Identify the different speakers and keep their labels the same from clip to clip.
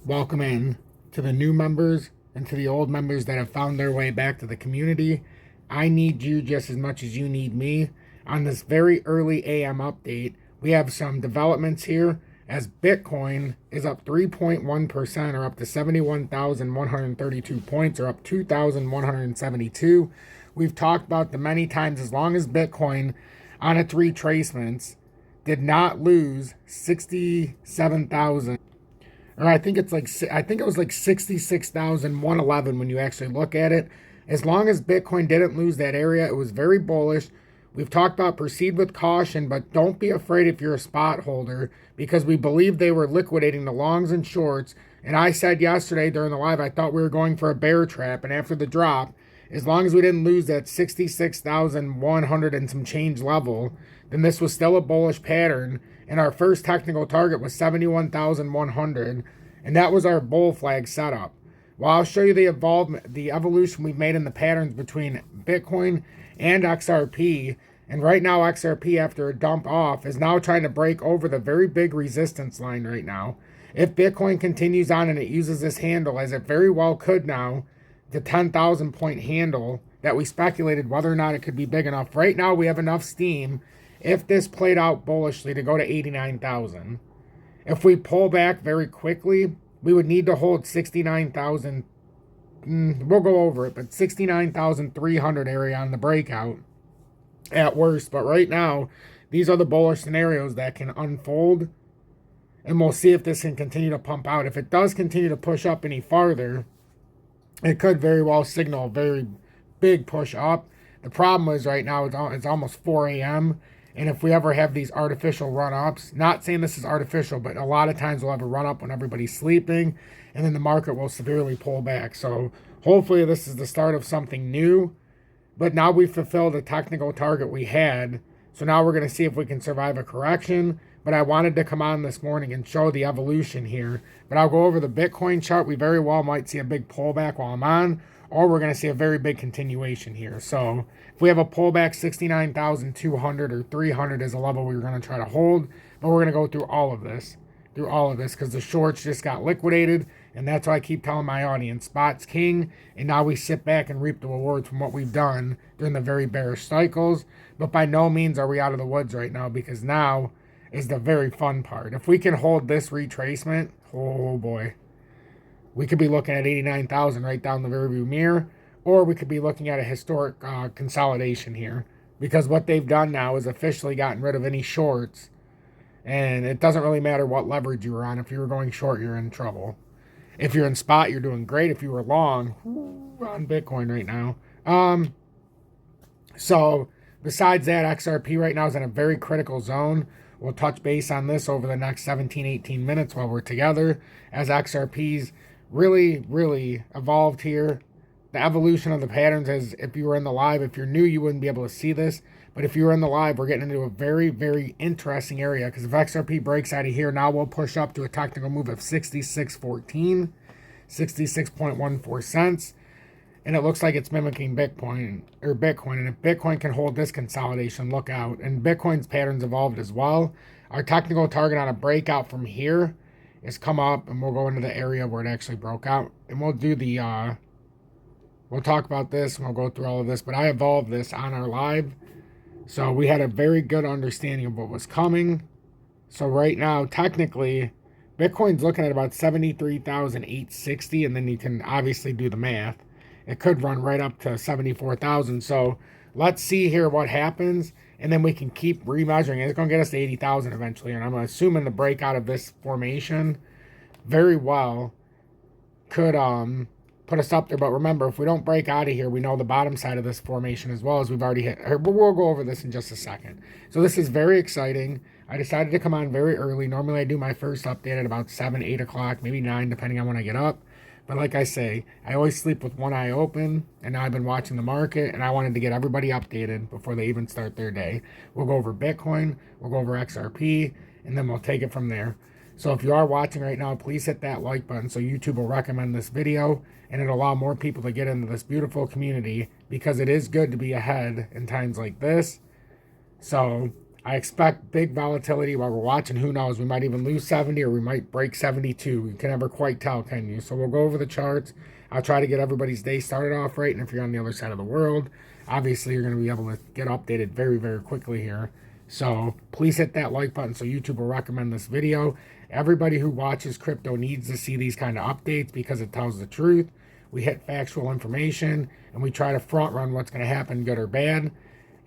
Speaker 1: welcome in to the new members and to the old members that have found their way back to the community. I need you just as much as you need me. On this very early AM update, we have some developments here as Bitcoin is up 3.1% or up to 71,132 points or up 2,172. We've talked about the many times as long as Bitcoin on its retracements did not lose 67,000. Or I think it was like 66,111 when you actually look at it. As long as Bitcoin didn't lose that area, it was very bullish. We've talked about proceed with caution, but don't be afraid if you're a spot holder because we believe they were liquidating the longs and shorts. And I said yesterday during the live, I thought we were going for a bear trap. And after the drop, as long as we didn't lose that 66,100 and some change level, then this was still a bullish pattern. And our first technical target was 71,100. And that was our bull flag setup. Well, I'll show you the evolution we've made in the patterns between Bitcoin and XRP. And right now, XRP, after a dump off, is now trying to break over the very big resistance line right now. If Bitcoin continues on and it uses this handle, as it very well could now, the 10,000 point handle that we speculated whether or not it could be big enough. Right now, we have enough steam, if this played out bullishly, to go to 89,000. If we pull back very quickly, we would need to hold 69,000. We'll go over it, but 69,300 area on the breakout at worst. But right now, these are the bullish scenarios that can unfold. And we'll see if this can continue to pump out. If it does continue to push up any farther, it could very well signal a very big push up. The problem is right now it's almost 4 a.m. And if we ever have these artificial run-ups, not saying this is artificial, but a lot of times we'll have a run-up when everybody's sleeping, and then the market will severely pull back. So hopefully this is the start of something new. But now we've fulfilled the technical target we had. So now we're going to see if we can survive a correction. But I wanted to come on this morning and show the evolution here. But I'll go over the Bitcoin chart. We very well might see a big pullback while I'm on, or we're going to see a very big continuation here. So if we have a pullback, 69,200 or 300 is a level we were going to try to hold. But we're going to go through all of this, because the shorts just got liquidated. And that's why I keep telling my audience, spot's king. And now we sit back and reap the rewards from what we've done during the very bearish cycles. But by no means are we out of the woods right now, because now is the very fun part. If we can hold this retracement, oh boy, we could be looking at 89,000 right down the rearview mirror, or we could be looking at a historic consolidation here, because what they've done now is officially gotten rid of any shorts, and it doesn't really matter what leverage you were on. If you were going short, you're in trouble. If you're in spot, you're doing great. If you were long, on Bitcoin right now. So besides that, XRP right now is in a very critical zone. We'll touch base on this over the next 17, 18 minutes while we're together, as XRP's really evolved here. The evolution of the patterns, as if you were in the live, if you're new, you wouldn't be able to see this. But if you were in the live, we're getting into a very interesting area, because if XRP breaks out of here, now we'll push up to a technical move of 66.14, 66.14 cents. And it looks like it's mimicking Bitcoin. And if Bitcoin can hold this consolidation, look out. And Bitcoin's patterns evolved as well. Our technical target on a breakout from here is come up, and we'll go into the area where it actually broke out. And we'll do the, we'll talk about this, and we'll go through all of this. But I evolved this on our live. So we had a very good understanding of what was coming. So right now, technically, Bitcoin's looking at about 73,860. And then you can obviously do the math. It could run right up to 74,000. So let's see here what happens. And then we can keep remeasuring. It's going to get us to 80,000 eventually. And I'm assuming the breakout of this formation very well could put us up there. But remember, if we don't break out of here, we know the bottom side of this formation as well, as we've already hit. But we'll go over this in just a second. So this is very exciting. I decided to come on very early. Normally I do my first update at about 7, 8 o'clock, maybe 9, depending on when I get up. But like I say, I always sleep with one eye open, and now I've been watching the market, and I wanted to get everybody updated before they even start their day. We'll go over Bitcoin, we'll go over XRP, and then we'll take it from there. So if you are watching right now, please hit that like button so YouTube will recommend this video, and it'll allow more people to get into this beautiful community, because it is good to be ahead in times like this. So I expect big volatility while we're watching. Who knows? We might even lose 70 or we might break 72. You can never quite tell, can you? So we'll go over the charts. I'll try to get everybody's day started off right. And if you're on the other side of the world, obviously you're going to be able to get updated very, very quickly here. So please hit that like button so YouTube will recommend this video. Everybody who watches crypto needs to see these kind of updates because it tells the truth. We hit factual information and we try to front run what's going to happen, good or bad.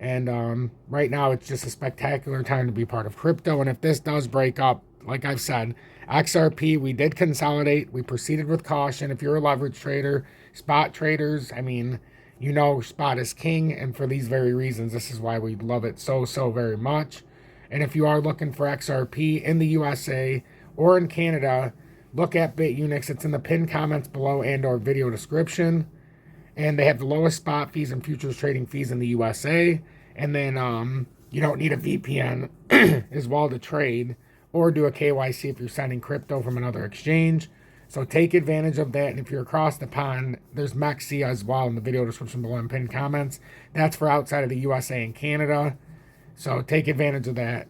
Speaker 1: And right now, it's just a spectacular time to be part of crypto. And if this does break up, like I've said, XRP, we did consolidate. We proceeded with caution. If you're a leverage trader, spot traders, I mean, you know spot is king. And for these very reasons, this is why we love it so very much. And if you are looking for XRP in the USA or in Canada, look at BITUNIX. It's in the pinned comments below and or video description. And they have the lowest spot fees and futures trading fees in the USA. And then you don't need a VPN as well to trade or do a KYC if you're sending crypto from another exchange. So take advantage of that. And if you're across the pond, there's MEXC as well in the video description below and pinned comments. That's for outside of the USA and Canada. So take advantage of that.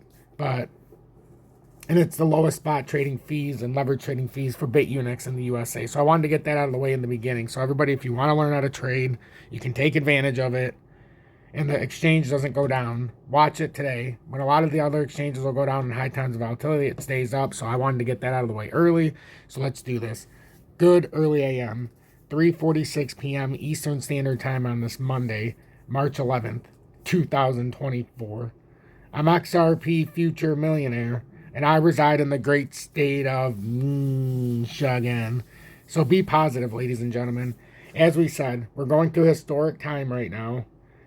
Speaker 1: And it's the lowest spot trading fees and leverage trading fees for BITUNIX in the USA. So I wanted to get that out of the way in the beginning. So everybody, if you want to learn how to trade, you can take advantage of it. And the exchange doesn't go down. Watch it today. When a lot of the other exchanges will go down in high times of volatility, it stays up. So I wanted to get that out of the way early. So let's do this. Good early AM. 3:46 p.m. Eastern Standard Time on this Monday, March 11th, 2024. I'm XRP Future Millionaire. And I reside in the great state of Michigan. So be positive, ladies and gentlemen. As we said, we're going through historic time right now.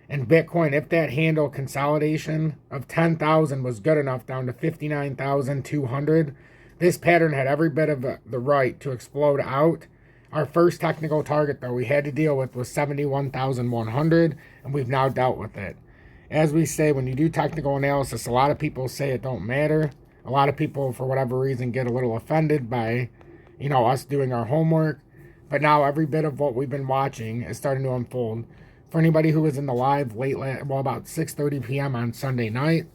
Speaker 1: And Bitcoin, if that handle consolidation of 10,000 was good enough down to 59,200, this pattern had every bit of the right to explode out. Our first technical target, though, we had to deal with was 71,100, and we've now dealt with it. As we say, when you do technical analysis, a lot of people say it don't matter. A lot of people, for whatever reason, get a little offended by, us doing our homework. But now every bit of what we've been watching is starting to unfold. For anybody who was in the live about 6:30 p.m. on Sunday night,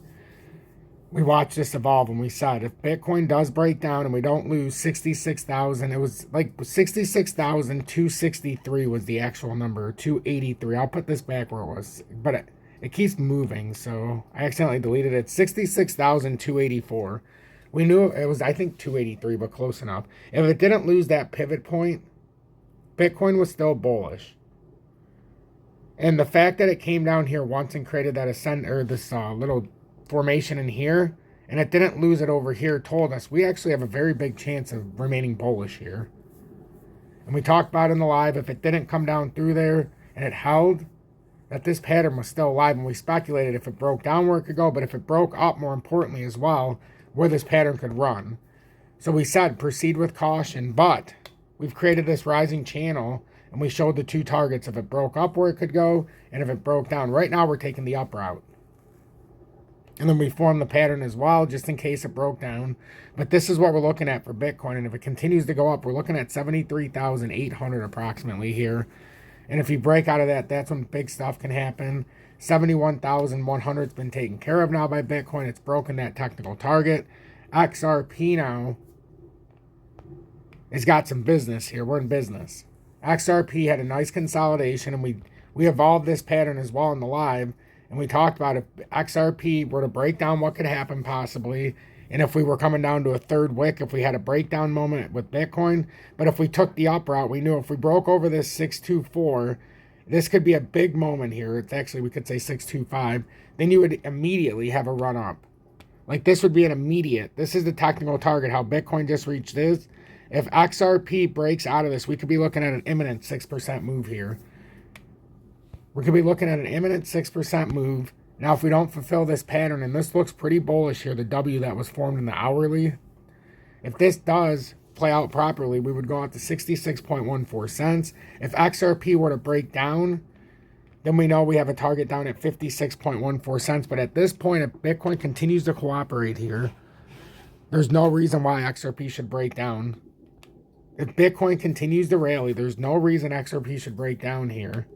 Speaker 1: we watched this evolve and we said, if Bitcoin does break down and we don't lose 66,000, it was like 66,263 was the actual number, 283. I'll put this back where it was, but it keeps moving, so I accidentally deleted it. 66,284. We knew it was, I think, 283, but close enough. If it didn't lose that pivot point, Bitcoin was still bullish. And the fact that it came down here once and created that this little formation in here, and it didn't lose it over here, told us we actually have a very big chance of remaining bullish here. And we talked about in the live, if it didn't come down through there and it held, that this pattern was still alive, and we speculated if it broke down where it could go, but if it broke up, more importantly as well, where this pattern could run. So we said proceed with caution, but we've created this rising channel, and we showed the two targets if it broke up where it could go, and if it broke down. Right now we're taking the up route. And then we formed the pattern as well, just in case it broke down. But this is what we're looking at for Bitcoin, and if it continues to go up, we're looking at 73,800 approximately here. And if you break out of that, that's when big stuff can happen. 71,100 has been taken care of now by Bitcoin. It's broken that technical target. XRP now has got some business here. We're in business. XRP had a nice consolidation, and we evolved this pattern as well in the live. And we talked about if XRP were to break down, what could happen possibly. And if we were coming down to a third wick, if we had a breakdown moment with Bitcoin. But if we took the up route, we knew if we broke over this 624, this could be a big moment here. It's actually, we could say 625. Then you would immediately have a run up. Like this would be an immediate. This is the technical target, how Bitcoin just reached this. If XRP breaks out of this, we could be looking at an imminent 6% move here. We could be looking at an imminent 6% move. Now, if we don't fulfill this pattern, and this looks pretty bullish here, the W that was formed in the hourly, if this does play out properly, we would go out to 66.14 cents. If XRP were to break down, then we know we have a target down at 56.14 cents. But at this point, if Bitcoin continues to cooperate here, there's no reason why XRP should break down. If Bitcoin continues to rally, there's no reason XRP should break down here.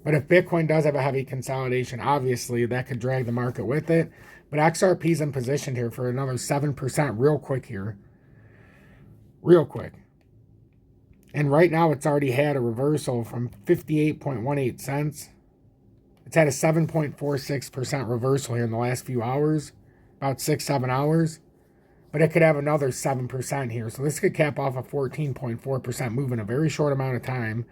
Speaker 1: But if Bitcoin does have a heavy consolidation, obviously that could drag the market with it. But XRP's in position here for another 7% real quick here. Real quick. And right now it's already had a reversal from 58.18 cents. It's had a 7.46% reversal here in the last few hours. About 6-7 hours. But it could have another 7% here. So this could cap off a 14.4% move in a very short amount of time.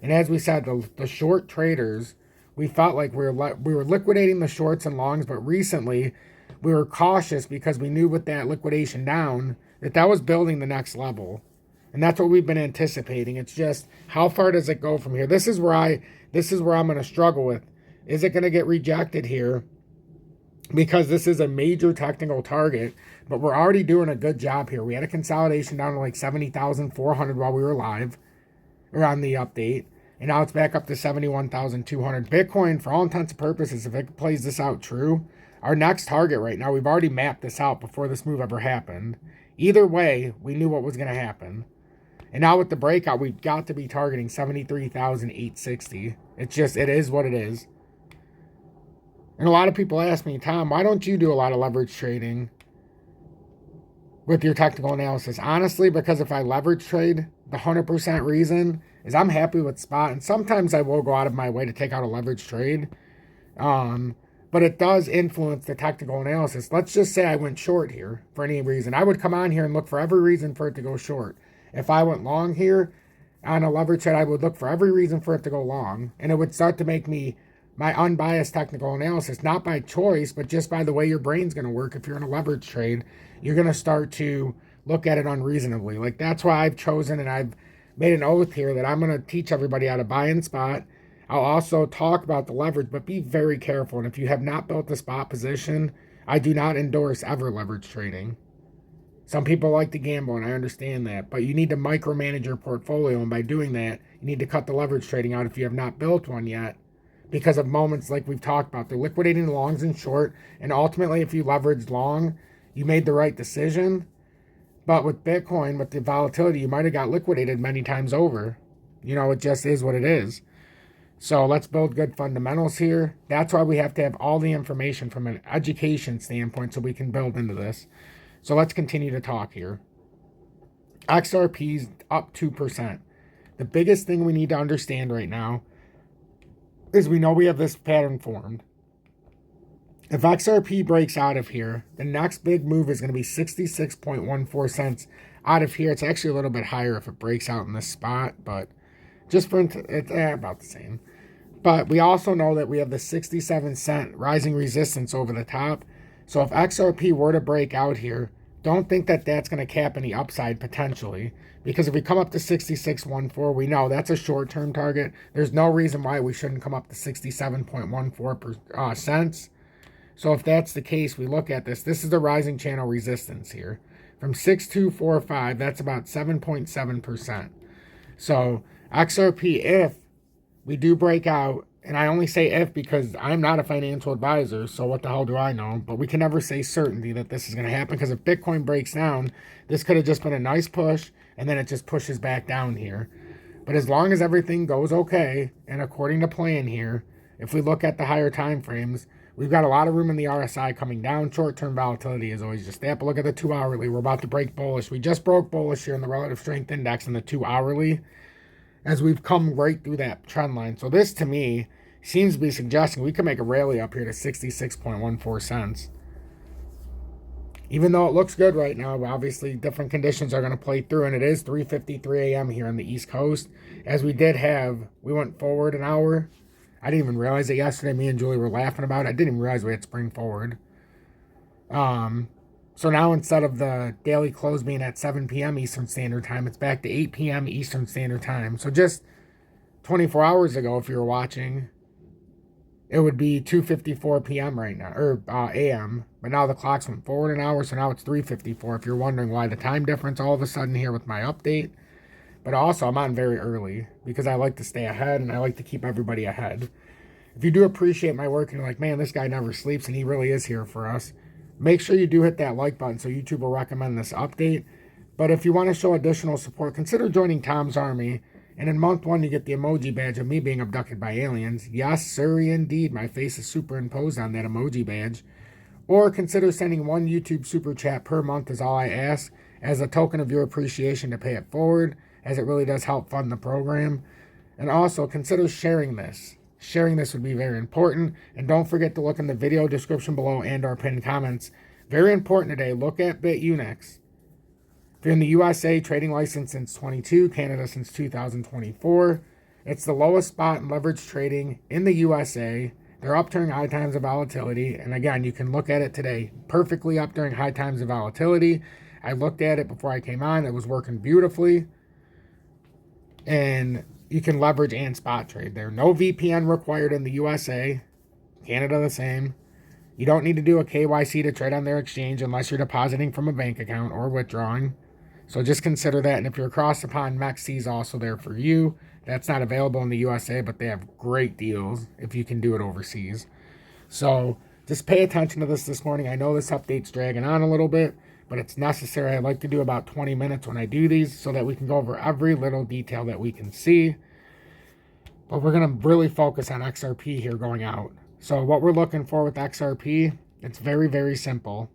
Speaker 1: And as we said, the short traders, we felt like we were liquidating the shorts and longs, but recently we were cautious because we knew with that liquidation down that was building the next level. And that's what we've been anticipating. It's just, how far does it go from here? This is where I'm going to struggle with. Is it going to get rejected here? Because this is a major technical target, but we're already doing a good job here. We had a consolidation down to like 70,400 while we were live, or on the update. And now it's back up to 71,200. Bitcoin, for all intents and purposes, if it plays this out true, our next target right now, we've already mapped this out before this move ever happened. Either way, we knew what was going to happen. And now with the breakout, we've got to be targeting 73,860. It's just, it is what it is. And a lot of people ask me, Tom, why don't you do a lot of leverage trading with your technical analysis? Honestly, because if I leverage trade, the 100% reason is I'm happy with spot. And sometimes I will go out of my way to take out a leverage trade. But it does influence the technical analysis. Let's just say I went short here for any reason. I would come on here and look for every reason for it to go short. If I went long here on a leverage trade, I would look for every reason for it to go long. And it would start to make me my unbiased technical analysis, not by choice, but just by the way your brain's going to work. If you're in a leverage trade, you're going to start to look at it unreasonably. Like, that's why I've chosen, and I've made an oath here that I'm going to teach everybody how to buy in spot. I'll also talk about the leverage, but be very careful. And if you have not built a spot position, I do not endorse ever leverage trading. Some people like to gamble, and I understand that, but you need to micromanage your portfolio, and by doing that, you need to cut the leverage trading out if you have not built one yet, because of moments like we've talked about. They're liquidating the longs and short, and ultimately, if you leveraged long, you made the right decision. But with Bitcoin, with the volatility, you might have got liquidated many times over. You know, it just is what it is. So let's build good fundamentals here. That's why we have to have all the information from an education standpoint so we can build into this. So let's continue to talk here. XRP's up 2%. The biggest thing we need to understand right now is we know we have this pattern formed. If XRP breaks out of here, the next big move is going to be 66.14 cents out of here. It's actually a little bit higher if it breaks out in this spot, but just for it's about the same. But we also know that we have the 67-cent rising resistance over the top. So if XRP were to break out here, don't think that that's going to cap any upside potentially. Because if we come up to 66.14, we know that's a short-term target. There's no reason why we shouldn't come up to 67.14 cents. So if that's the case, we look at this. This is the rising channel resistance here. From 6245, that's about 7.7%. So XRP, if we do break out, and I only say if because I'm not a financial advisor, so what the hell do I know? But we can never say certainty that this is going to happen, because if Bitcoin breaks down, this could have just been a nice push, and then it just pushes back down here. But as long as everything goes okay, and according to plan here, if we look at the higher time frames, we've got a lot of room in the RSI coming down. Short-term volatility is always just that. But look at the 2-hourly. We're about to break bullish. We just broke bullish here in the relative strength index in the 2-hourly, as we've come right through that trend line. So this, to me, seems to be suggesting we can make a rally up here to 66.14 cents. Even though it looks good right now, obviously different conditions are going to play through, and it is 3:53 a.m. here on the East Coast. As we went forward an hour. I didn't even realize it yesterday. Me and Julie were laughing about it. I didn't even realize we had spring forward. So now instead of the daily close being at 7 p.m. Eastern Standard Time, it's back to 8 p.m. Eastern Standard Time. So just 24 hours ago, if you were watching, it would be 2:54 p.m. right now, or a.m. But now the clocks went forward an hour, so now it's 3:54. If you're wondering why the time difference all of a sudden here with my update. But also, I'm on very early because I like to stay ahead and I like to keep everybody ahead. If you do appreciate my work and you're like, man, this guy never sleeps and he really is here for us, make sure you do hit that like button so YouTube will recommend this update. But if you want to show additional support, consider joining Tom's Army. And in month 1, you get the emoji badge of me being abducted by aliens. Yes, sir, indeed. My face is superimposed on that emoji badge. Or consider sending 1 YouTube super chat per month is all I ask, as a token of your appreciation to pay it forward, as it really does help fund the program. And also consider sharing this. Sharing this would be very important. And don't forget to look in the video description below and our pinned comments. Very important today, look at BITUNIX. If you're in the USA, trading license since 22, Canada since 2024. It's the lowest spot in leverage trading in the USA. They're up during high times of volatility. And again, you can look at it today. Perfectly up during high times of volatility. I looked at it before I came on. It was working beautifully. And you can leverage and spot trade there. No VPN required in the USA. Canada the same. You don't need to do a KYC to trade on their exchange unless you're depositing from a bank account or withdrawing. So just consider that. And if you're across the pond, MEXC is also there for you. That's not available in the USA, but they have great deals if you can do it overseas. So just pay attention to this morning. I know this update's dragging on a little bit, but it's necessary. I like to do about 20 minutes when I do these so that we can go over every little detail that we can see. But we're going to really focus on XRP here going out. So what we're looking for with XRP, it's very, very simple.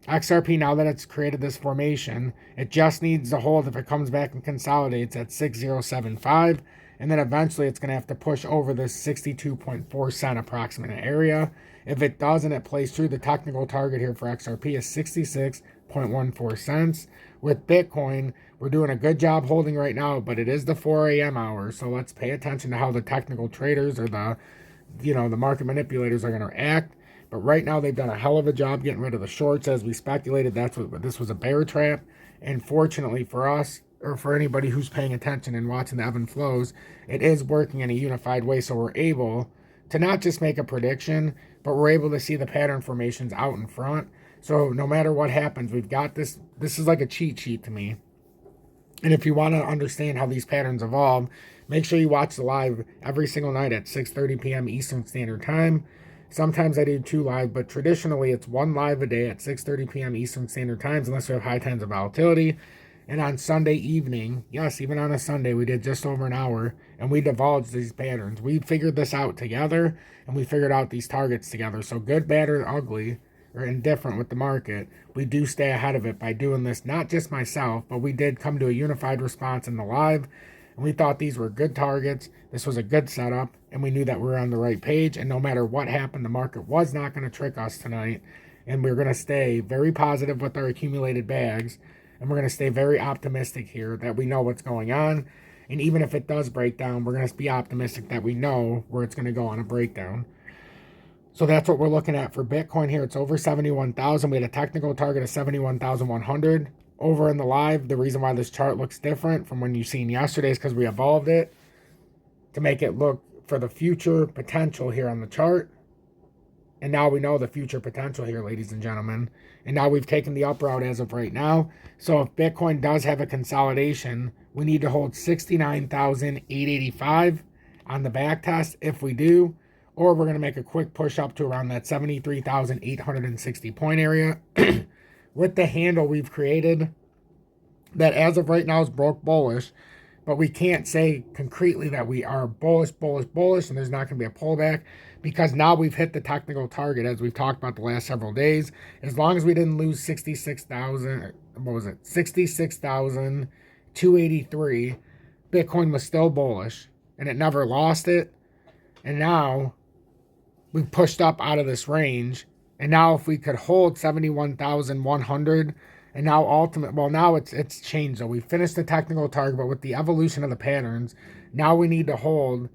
Speaker 1: XRP, now that it's created this formation, it just needs to hold if it comes back and consolidates at 6075, and then eventually it's going to have to push over this 62.4 cent approximate area. If it does and it plays through, the technical target here for XRP is 66.14 cents. With Bitcoin, we're doing a good job holding right now, but it is the 4 a.m. hour, so let's pay attention to how the technical traders or the market manipulators are going to act. But right now, they've done a hell of a job getting rid of the shorts. As we speculated, this was a bear trap. And fortunately for us, or for anybody who's paying attention and watching the ebb and flows, it is working in a unified way. So we're able to not just make a prediction, but we're able to see the pattern formations out in front. So no matter what happens, we've got this. This is like a cheat sheet to me. And if you want to understand how these patterns evolve, make sure you watch the live every single night at 6:30 p.m. Eastern Standard Time. Sometimes I do 2 live, but traditionally it's 1 live a day at 6:30 p.m. Eastern Standard Times, unless we have high times of volatility. And on Sunday evening, yes, even on a Sunday, we did just over an hour, and we divulged these patterns. We figured this out together, and we figured out these targets together. So good, bad, or ugly, or indifferent with the market, we do stay ahead of it by doing this, not just myself, but we did come to a unified response in the live. And we thought these were good targets. This was a good setup, and we knew that we were on the right page. And no matter what happened, the market was not going to trick us tonight. And we're going to stay very positive with our accumulated bags. And we're going to stay very optimistic here that we know what's going on. And even if it does break down, we're going to be optimistic that we know where it's going to go on a breakdown. So that's what we're looking at for Bitcoin here. It's over 71,000. We had a technical target of 71,100. Over in the live, the reason why this chart looks different from when you seen yesterday is because we evolved it to make it look for the future potential here on the chart. And now we know the future potential here, ladies and gentlemen. And now we've taken the up route as of right now. So if Bitcoin does have a consolidation, we need to hold 69,885 on the back test if we do. Or we're going to make a quick push up to around that 73,860 point area. With the handle we've created that as of right now is broke bullish, but we can't say concretely that we are bullish, and there's not going to be a pullback because now we've hit the technical target as we've talked about the last several days. As long as we didn't lose 66,000, 66,283, Bitcoin was still bullish and it never lost it. And now we pushed up out of this range. And now if we could hold 71,100, and now now it's changed. So we finished the technical target, but with the evolution of the patterns, now we need to hold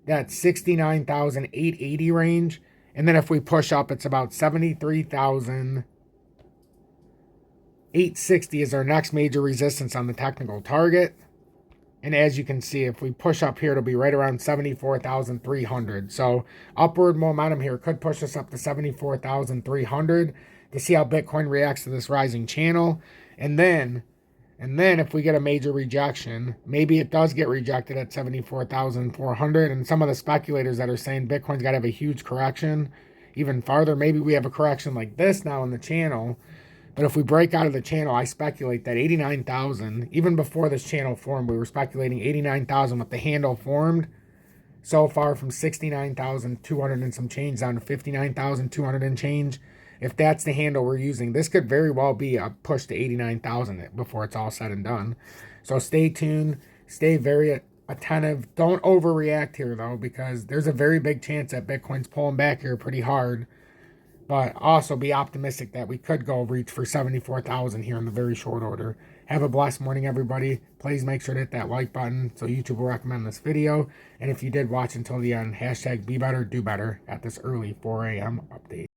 Speaker 1: that 69,880 range. And then if we push up, it's about 73,860 is our next major resistance on the technical target. And as you can see, if we push up here, it'll be right around 74,300. So upward momentum here could push us up to 74,300 to see how Bitcoin reacts to this rising channel. And then if we get a major rejection, maybe it does get rejected at 74,400. And some of the speculators that are saying Bitcoin's got to have a huge correction even farther. Maybe we have a correction like this now in the channel. But if we break out of the channel, I speculate that 89,000, even before this channel formed, we were speculating 89,000 with the handle formed. So far from 69,200 and some change down to 59,200 and change. If that's the handle we're using, this could very well be a push to 89,000 before it's all said and done. So stay tuned. Stay very attentive. Don't overreact here, though, because there's a very big chance that Bitcoin's pulling back here pretty hard. But also be optimistic that we could go reach for 74,000 here in the very short order. Have a blessed morning, everybody. Please make sure to hit that like button so YouTube will recommend this video. And if you did watch until the end, hashtag be better, do better at this early 4 a.m. update.